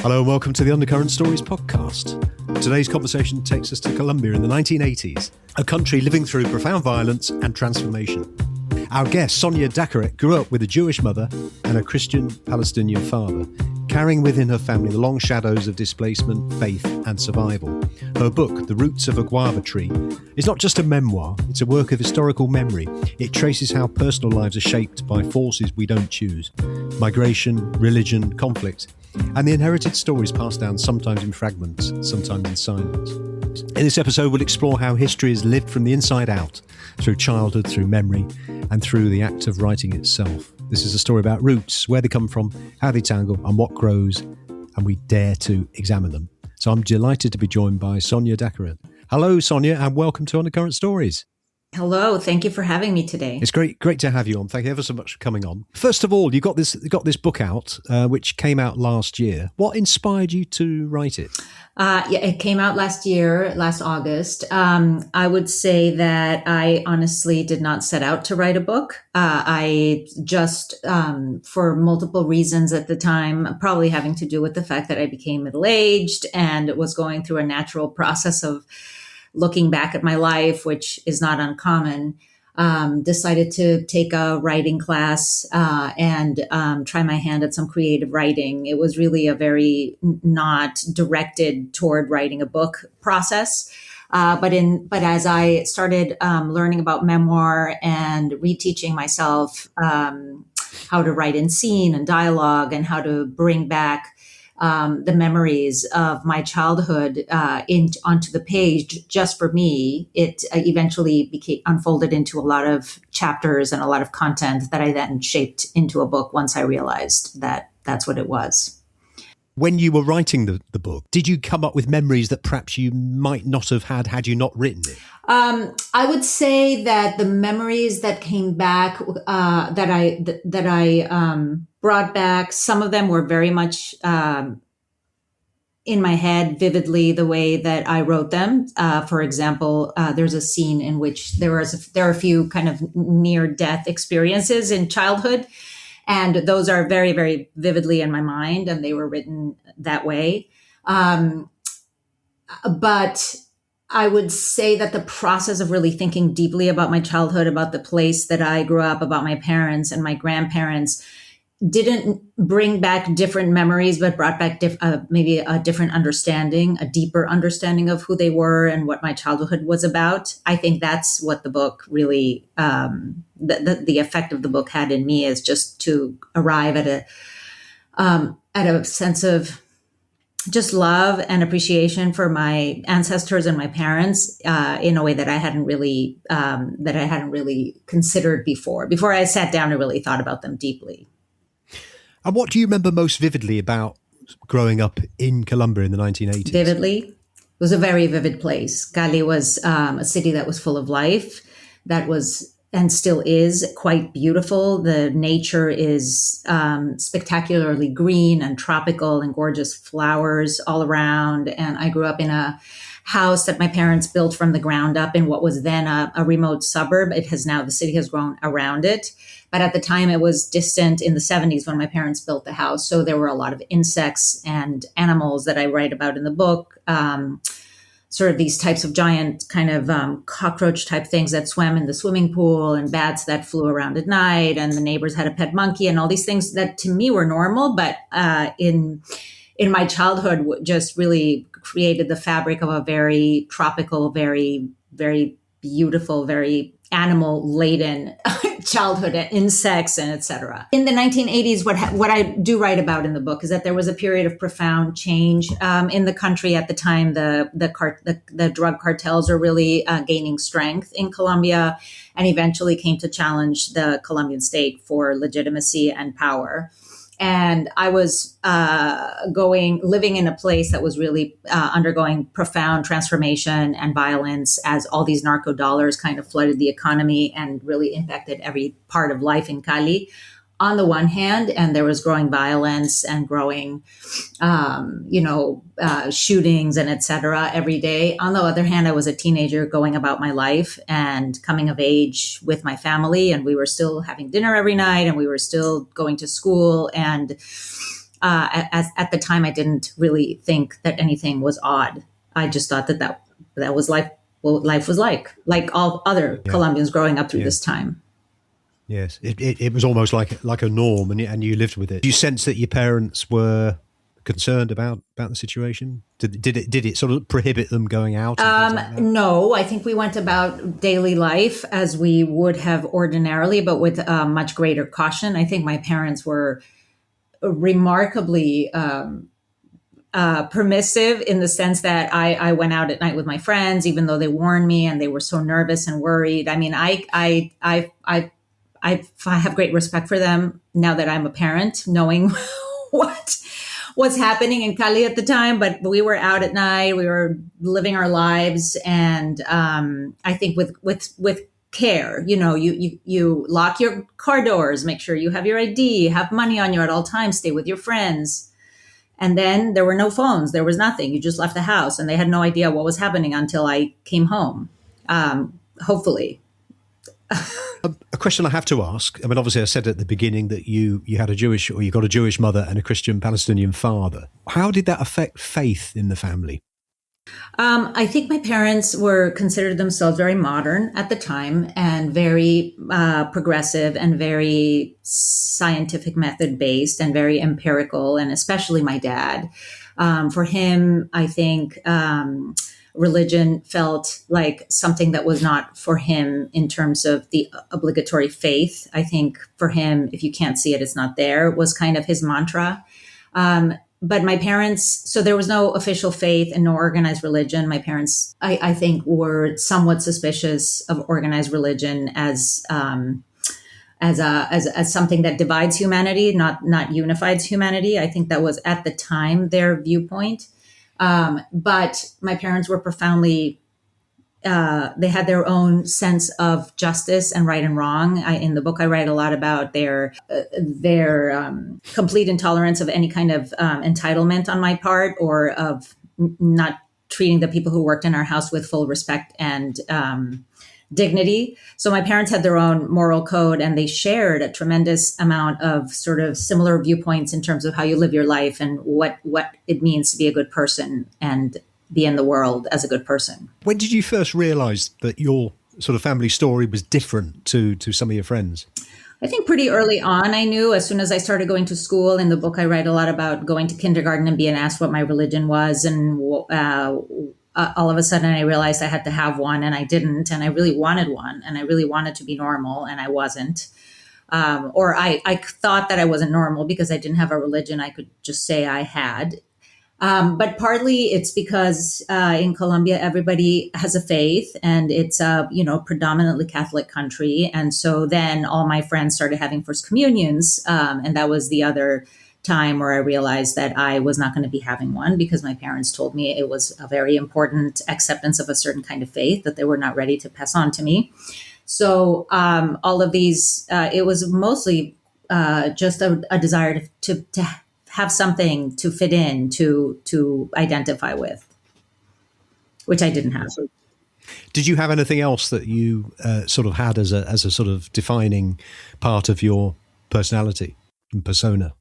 Hello and welcome to the Undercurrent Stories podcast. Today's conversation takes us to Colombia in the 1980s, a country living through profound violence and transformation. Our guest, Sonia Daccarett, grew up with a Jewish mother and a Christian Palestinian father, carrying within her family the long shadows of displacement, faith and survival. Her book, The Roots of a Guava Tree, is not just a memoir, it's a work of historical memory. It traces how personal lives are shaped by forces we don't choose: migration, religion, conflict, and the inherited stories passed down sometimes in fragments, sometimes in silence. In this episode, we'll explore how history is lived from the inside out, through childhood, through memory, and through the act of writing itself. This is a story about roots, where they come from, how they tangle, and what grows, and we dare to examine them. So I'm delighted to be joined by Sonia Daccarett. Hello, Sonia, and welcome to Undercurrent Stories. Hello, thank you for having me today. It's great to have you on. Thank you ever so much for coming on. First of all, you got this book out, which came out last year. What inspired you to write it? It came out last year, last August. I would say that I honestly did not set out to write a book. I just, for multiple reasons at the time, probably having to do with the fact that I became middle-aged and was going through a natural process of looking back at my life, which is not uncommon, decided to take a writing class and try my hand at some creative writing. It was really a very not directed toward writing a book process. But as I started learning about memoir and reteaching myself how to write in scene and dialogue and how to bring back the memories of my childhood onto the page just for me, it eventually unfolded into a lot of chapters and a lot of content that I then shaped into a book once I realized that that's what it was. When you were writing the book, did you come up with memories that perhaps you might not have had you not written it? I would say that the memories that came back, that I brought back, some of them were very much in my head vividly the way that I wrote them. For example, there's a scene in which there are a few kind of near-death experiences in childhood, and those are very, very vividly in my mind, and they were written that way. But I would say that the process of really thinking deeply about my childhood, about the place that I grew up, about my parents and my grandparents, didn't bring back different memories, but brought back maybe a different understanding, a deeper understanding of who they were and what my childhood was about. I think that's what the book really, the effect of the book had in me, is just to arrive at a sense of just love and appreciation for my ancestors and my parents in a way that I hadn't really considered before. Before I sat down and really thought about them deeply. And what do you remember most vividly about growing up in Colombia in the 1980s? Vividly? It was a very vivid place. Cali was a city that was full of life, that was and still is quite beautiful. The nature is spectacularly green and tropical and gorgeous flowers all around. And I grew up in a house that my parents built from the ground up in what was then a remote suburb. The city has grown around it. But at the time, it was distant in the 70s when my parents built the house. So there were a lot of insects and animals that I write about in the book, sort of these types of giant kind of cockroach type things that swam in the swimming pool, and bats that flew around at night. And the neighbors had a pet monkey and all these things that to me were normal. But in my childhood, just really created the fabric of a very tropical, very, very beautiful, very animal-laden childhood, insects and etc. In the 1980s, what I do write about in the book is that there was a period of profound change in the country at the time. The drug cartels are really gaining strength in Colombia, and eventually came to challenge the Colombian state for legitimacy and power. And I was living in a place that was really undergoing profound transformation and violence as all these narco dollars kind of flooded the economy and really impacted every part of life in Cali. On the one hand, and there was growing violence and growing, shootings and et cetera every day. On the other hand, I was a teenager going about my life and coming of age with my family, and we were still having dinner every night, and we were still going to school, and At the time, I didn't really think that anything was odd. I just thought that was life. What life was like all other Colombians growing up through this time. Yes, it was almost like a norm, and you lived with it. Do you sense that your parents were concerned about the situation? Did it sort of prohibit them going out? And things like that? No, I think we went about daily life as we would have ordinarily, but with much greater caution. I think my parents were remarkably permissive in the sense that I went out at night with my friends, even though they warned me and they were so nervous and worried. I mean, I have great respect for them now that I'm a parent, knowing what's happening in Cali at the time. But we were out at night, we were living our lives, and I think with care, you lock your car doors, make sure you have your ID, have money on you at all times, stay with your friends. And then there were no phones, there was nothing. You just left the house, and they had no idea what was happening until I came home. Hopefully. A question I have to ask. I mean, obviously, I said at the beginning that you got a Jewish mother and a Christian Palestinian father. How did that affect faith in the family? I think my parents considered themselves very modern at the time and very progressive and very scientific method based and very empirical, and especially my dad. For him, I think religion felt like something that was not for him in terms of the obligatory faith. I think for him, if you can't see it, it's not there, was kind of his mantra. But my parents, so there was no official faith and no organized religion. My parents, I think, were somewhat suspicious of organized religion as something that divides humanity, not unifies humanity. I think that was at the time their viewpoint. But my parents were profoundly, they had their own sense of justice and right and wrong. In the book, I write a lot about their complete intolerance of any kind of entitlement on my part, or of not treating the people who worked in our house with full respect and dignity. So my parents had their own moral code, and they shared a tremendous amount of sort of similar viewpoints in terms of how you live your life and what it means to be a good person and be in the world as a good person. When did you first realize that your sort of family story was different to some of your friends? I think pretty early on, I knew. As soon as I started going to school, in the book, I write a lot about going to kindergarten and being asked what my religion was. And all of a sudden, I realized I had to have one, and I didn't. And I really wanted one, and I really wanted to be normal, and I wasn't. Or I thought that I wasn't normal because I didn't have a religion I could just say I had. But partly it's because in Colombia, everybody has a faith, and it's a predominantly Catholic country. And so then all my friends started having first communions. And that was the other time where I realized that I was not going to be having one, because my parents told me it was a very important acceptance of a certain kind of faith that they were not ready to pass on to me. So all of these, it was mostly just a desire to have something to fit in, to identify with, which I didn't have. Did you have anything else that you sort of had as a sort of defining part of your personality and persona?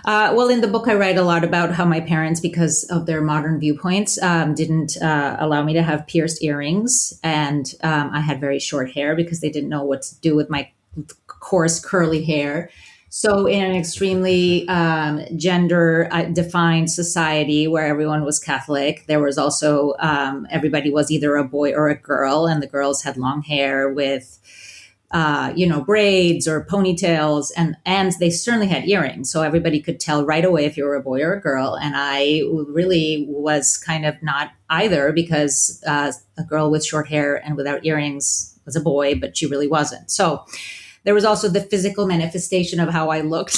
Well, in the book, I write a lot about how my parents, because of their modern viewpoints, didn't allow me to have pierced earrings. And I had very short hair because they didn't know what to do with my coarse, curly hair. So in an extremely gender-defined society where everyone was Catholic, there was also everybody was either a boy or a girl, and the girls had long hair with braids or ponytails, and they certainly had earrings. So everybody could tell right away if you were a boy or a girl. And I really was kind of not either, because a girl with short hair and without earrings was a boy, but she really wasn't. So there was also the physical manifestation of how I looked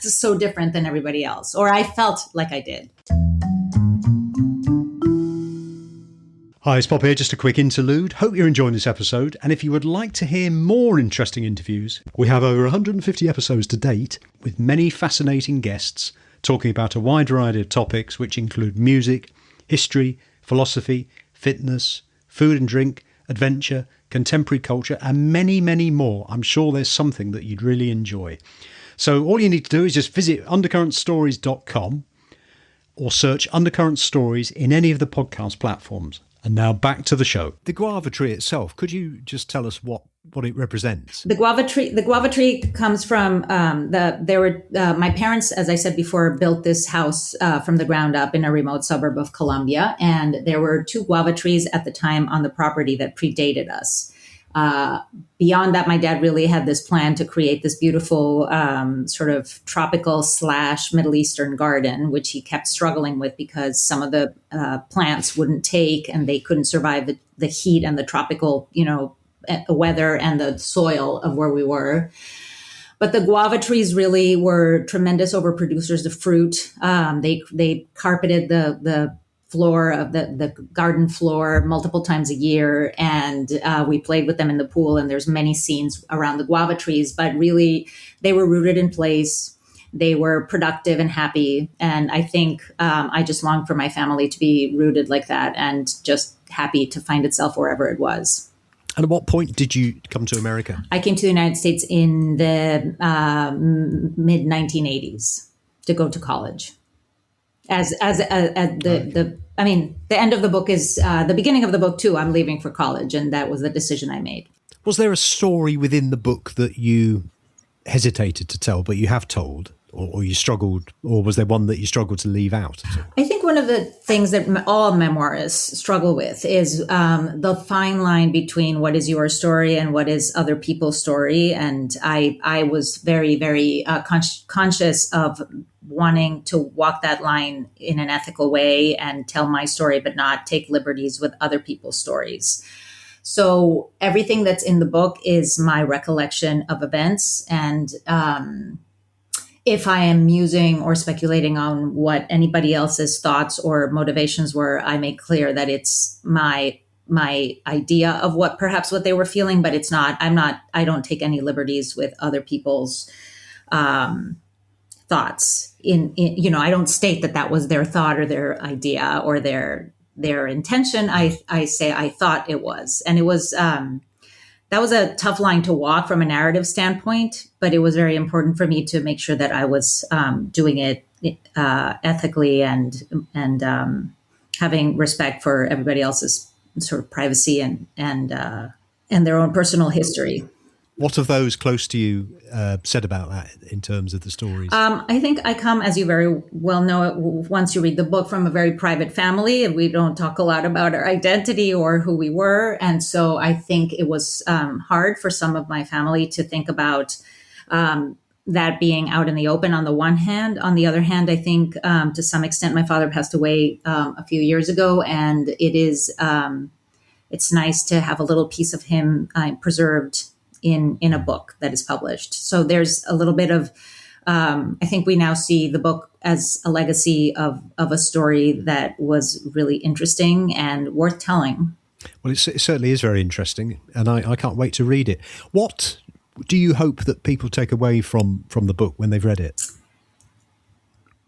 so different than everybody else, or I felt like I did. Hi, it's Bob here. Just a quick interlude. Hope you're enjoying this episode. And if you would like to hear more interesting interviews, we have over 150 episodes to date with many fascinating guests talking about a wide variety of topics, which include music, history, philosophy, fitness, food and drink, adventure, contemporary culture, and many, many more. I'm sure there's something that you'd really enjoy. So all you need to do is just visit undercurrentstories.com or search Undercurrent Stories in any of the podcast platforms. And now back to the show. The guava tree itself, could you just tell us what it represents? The guava tree comes from my parents, as I said before, built this house from the ground up in a remote suburb of Colombia. And there were 2 guava trees at the time on the property that predated us. Beyond that, my dad really had this plan to create this beautiful sort of tropical / Middle Eastern garden, which he kept struggling with because some of the plants wouldn't take and they couldn't survive the heat and the tropical, weather and the soil of where we were. But the guava trees really were tremendous overproducers of fruit. They carpeted the floor of the garden floor multiple times a year. And we played with them in the pool. And there's many scenes around the guava trees, but really they were rooted in place. They were productive and happy. And I think I just longed for my family to be rooted like that and just happy to find itself wherever it was. And at what point did you come to America? I came to the United States in the mid 1980s to go to college. The end of the book is the beginning of the book too. I'm leaving for college, and that was the decision I made. Was there a story within the book that you hesitated to tell, but you have told, or you struggled, or was there one that you struggled to leave out? I think one of the things that all memoirists struggle with is the fine line between what is your story and what is other people's story. And I was very, very conscious of wanting to walk that line in an ethical way and tell my story, but not take liberties with other people's stories. So everything that's in the book is my recollection of events. And if I am musing or speculating on what anybody else's thoughts or motivations were, I make clear that it's my idea of what they were feeling, but it's not, I don't take any liberties with other people's thoughts. I don't state that was their thought or their idea or their intention. I say I thought it was, and it was that was a tough line to walk from a narrative standpoint, but it was very important for me to make sure that I was doing it ethically and having respect for everybody else's sort of privacy and their own personal history. What have those close to you said about that in terms of the stories? I think I come, as you very well know, once you read the book, from a very private family, and we don't talk a lot about our identity or who we were. And so I think it was hard for some of my family to think about that being out in the open on the one hand. On the other hand, I think to some extent, my father passed away a few years ago, and it's nice to have a little piece of him preserved in a book that is published. So there's a little bit of, I think we now see the book as a legacy of a story that was really interesting and worth telling. Well, it certainly is very interesting, and I can't wait to read it. What do you hope that people take away from the book when they've read it?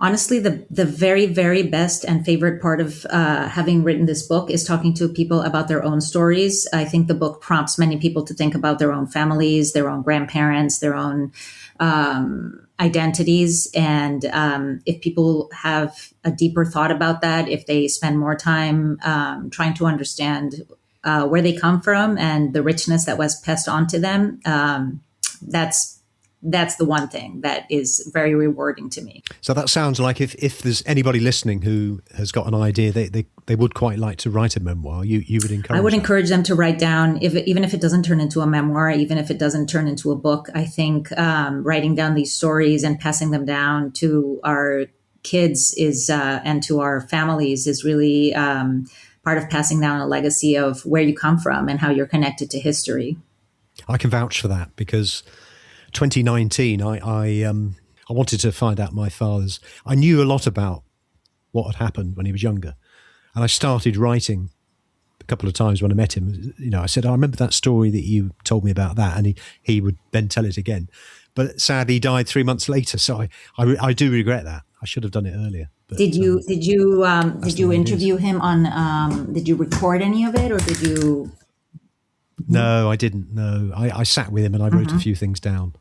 Honestly, the very, very best and favorite part of having written this book is talking to people about their own stories. I think the book prompts many people to think about their own families, their own grandparents, their own identities. And if people have a deeper thought about that, if they spend more time trying to understand where they come from and the richness that was passed on to them, that's the one thing that is very rewarding to me. So that sounds like if there's anybody listening who has got an idea, they would quite like to write a memoir, you would encourage I would them. encourage them to write down, even if it doesn't turn into a memoir, even if it doesn't turn into a book. I think writing down these stories and passing them down to our kids and to our families is really part of passing down a legacy of where you come from and how you're connected to history. I can vouch for that, because 2019, I wanted to find out my father's. I knew a lot about what had happened when he was younger, and I started writing a couple of times when I met him. I said, I remember that story that you told me about that, and he would then tell it again. But sadly, he died 3 months later, so I do regret that. I should have done it earlier. But, did you interview him on? Did you record any of it, or did you? No, I didn't. No, I sat with him and I wrote a few things down.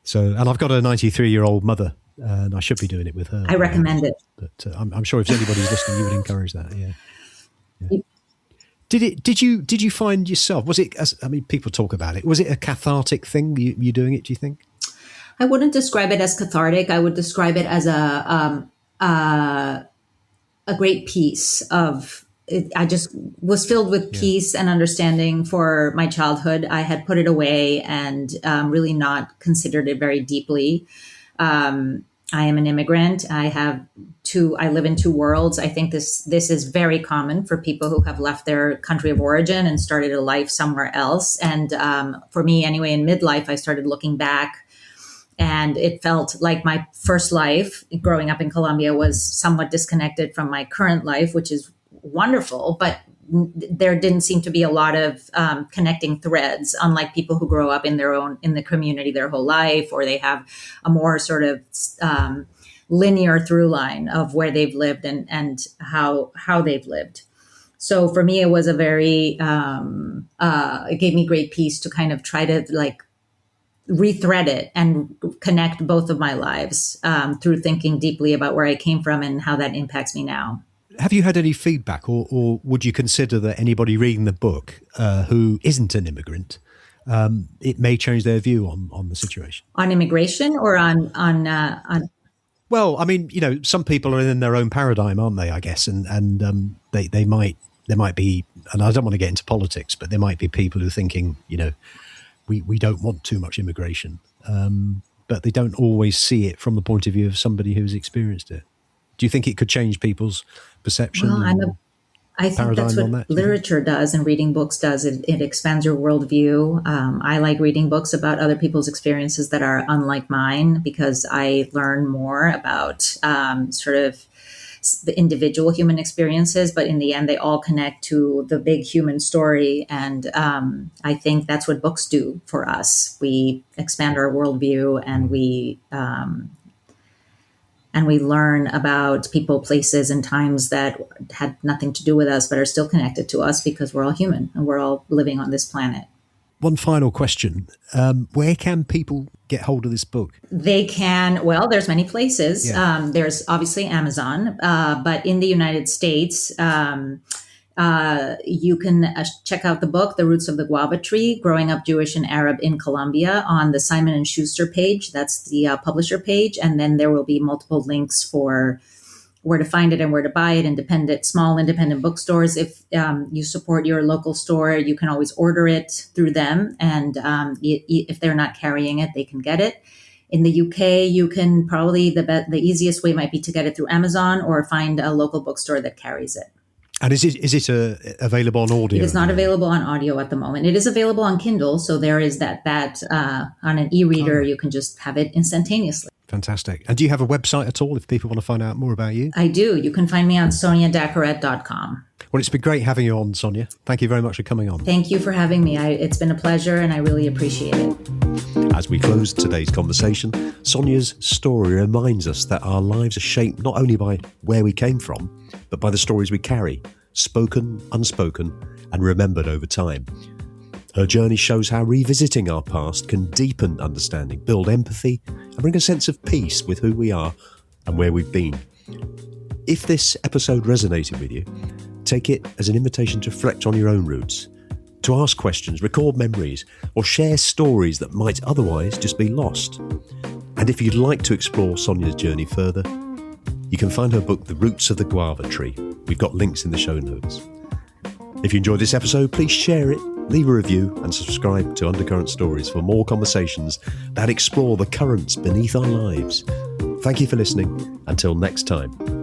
So, and I've got a 93-year-old mother, and I should be doing it with her. I recommend it. But I'm sure if anybody's listening, you would encourage that. Yeah. Did you find yourself? Was it? I mean, people talk about it. Was it a cathartic thing? You doing it? Do you think? I wouldn't describe it as cathartic. I would describe it as a great piece of. I just was filled with peace and understanding for my childhood. I had put it away and really not considered it very deeply. I am an immigrant. I live in two worlds. I think this is very common for people who have left their country of origin and started a life somewhere else. And for me, anyway, in midlife, I started looking back. And it felt like my first life growing up in Colombia was somewhat disconnected from my current life, which is wonderful, but there didn't seem to be a lot of connecting threads, unlike people who grow up in the community their whole life, or they have a more sort of linear through line of where they've lived and how they've lived. So for me, it was a very, it gave me great peace to kind of try to like rethread it and connect both of my lives through thinking deeply about where I came from and how that impacts me now. Have you had any feedback, or would you consider that anybody reading the book who isn't an immigrant, it may change their view on the situation? On immigration or on? Well, I mean, some people are in their own paradigm, aren't they? I guess, and there might be, and I don't want to get into politics, but there might be people who are thinking, we don't want too much immigration, but they don't always see it from the point of view of somebody who's experienced it. Do you think it could change people's perception? Well, I think that's what literature does and reading books does. It expands your worldview. I like reading books about other people's experiences that are unlike mine because I learn more about sort of the individual human experiences, but in the end, they all connect to the big human story. And I think that's what books do for us. We expand our worldview and we learn about people, places, and times that had nothing to do with us, but are still connected to us because we're all human and we're all living on this planet. One final question. Where can people get hold of this book? They can, well, there's many places. Yeah. There's obviously Amazon, but in the United States, you can check out the book, The Roots of the Guava Tree, Growing Up Jewish and Arab in Colombia on the Simon & Schuster page. That's the publisher page. And then there will be multiple links for where to find it and where to buy it, small independent bookstores. If you support your local store, you can always order it through them. And if they're not carrying it, they can get it. In the UK, you can probably, the easiest way might be to get it through Amazon or find a local bookstore that carries it. And is it available on audio? It is not available on audio at the moment. It is available on Kindle, so there is that on an e-reader, You can just have it instantaneously. Fantastic. And do you have a website at all if people want to find out more about you? I do. You can find me on soniadaccarett.com. Well, it's been great having you on, Sonia. Thank you very much for coming on. Thank you for having me. It's been a pleasure, and I really appreciate it. As we close today's conversation, Sonia's story reminds us that our lives are shaped not only by where we came from, but by the stories we carry, spoken, unspoken, and remembered over time. Her journey shows how revisiting our past can deepen understanding, build empathy, and bring a sense of peace with who we are and where we've been. If this episode resonated with you, take it as an invitation to reflect on your own roots, to ask questions, record memories, or share stories that might otherwise just be lost. And if you'd like to explore Sonia's journey further, you can find her book, The Roots of the Guava Tree. We've got links in the show notes. If you enjoyed this episode, please share it, leave a review, and subscribe to Undercurrent Stories for more conversations that explore the currents beneath our lives. Thank you for listening. Until next time.